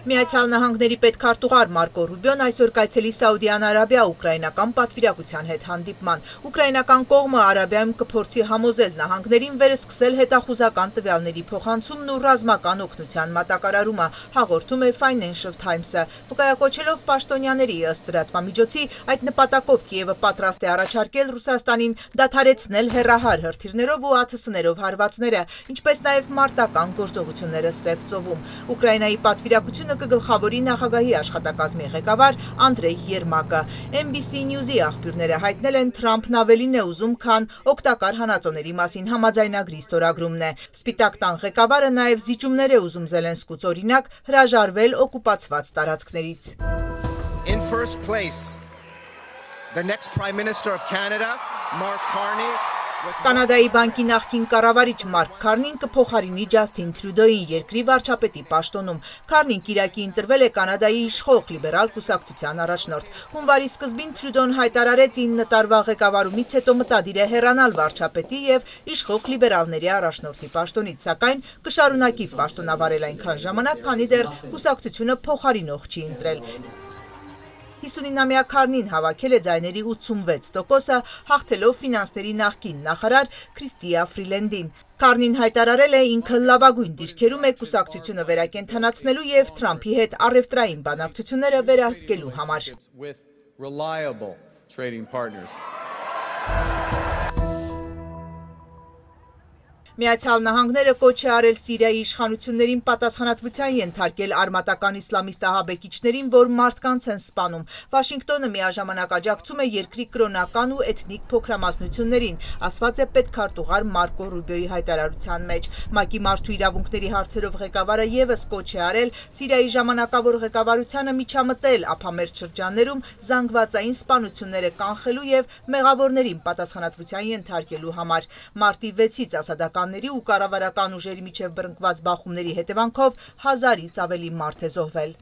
Միացյալ Նահանգների պետքարտուղար Մարկո Ռուբիոն այսօր կայցելի Սաուդյան Արաբիա ուկրաինական պատվիրակության հետ հանդիպման։ Ուկրաինական կողմը Արաբիայում կփորձի համոզել նահանգներին վերսկսել հետախուզական տվյալների փոխանցումն ու ռազմական օգնության մատակարարումը, հաղորդում է Financial Times-ը։ Վկայակոչելով պաշտոնյաների ըստ լրատվամիջոցի, այդ նպատակով Կիևը պատրաստ է առաջարկել Ռուսաստանին դադարեցնել հեռահար հրթիռներով ու ԱԹՍ-ներով հարվածները, ինչպես նաև մարտական գործողությունները Սև ծովում։ Ուկրաինայի պատվիրակությունը կգլխավորի նախագահի աշխատակազմի ղեկավար Անդրեյ Երմակը։ NBC News-ի աղբյուրները հայտնել են Թրամփն ավելին է ուզում, քան օգտակար հանածոների մասին համաձայնագրի ստորագրումն է։ Սպիտակ տան ղեկավարը նաև զիջումներ է ուզում Զելենսկուց, օրինակ, հրաժարվել օկուպացված տարածքներից։ In first place, the next Prime Minister of Canada, Mark Carney. Կանադայի բանկի նախկին կառավարիչ Մարկ Քարնին կփոխարինի Ջասթին Թրյուդոյին երկրի վարչապետի պաշտոնում։ Քարնին կիրակի ընտրվել է Կանադայի իշխող լիբերալ կուսակցության առաջնորդ։ Հունվարի սկզբին Թրյուդոն հայտարարեց 9 տարվա ղեկավարումից հետո մտադիր է հեռանալ վարչապետի եւ իշխող լիբերալների առաջնորդի պաշտոնից, սակայն կշարունակի պաշտոնավարել այնքան ժամանակ, քանի դեռ կուսակցությունը փոխարինող չի ընտրել։ 59-ամյա Քարնին հավաքել է ձայների 86%-ը, հաղթելով ֆինանսների նախկին նախարար Քրիստիա Ֆրիլենդին։ Քարնին հայտարարել է ինքը լավագույն դիրքերում է կուսակցությունը վերակենդանացնելու եւ Թրամփի հետ առևտրային բանակցությունները վերահսկելու համար։ Միացյալ Նահանգները կոչ է արել Սիրիայի իշխանություններին պատասխանատվության ենթարկել արմատական իսլամիստ ահաբեկիչներին, որ մարդկանց են սպանում։ Վաշինգտոնը միաժամանակ աջակցում է երկրի կրոնական ու էթնիկ փոքրամասնություններին, ասված է պետքարտուղար Մարկո Ռուբիոյի հայտարարության մեջ։ ՄԱԿ-ի մարդու իրավունքների հարցերով ղեկավարը եւս կոչ է արել Սիրիայի ժամանակավոր ղեկավարությանը միջամտել ափամերձ շրջաններում զանգվածային սպանությունները կանխելու եւ մեղավորներին պատասխանատվության ենթարկելու համար։ Մարտի 6-ից ասադական ու կառավարական ուժերի միջև բռնկված բախումների հետևանքով 1000-ից ավելի մարդ է զոհվել։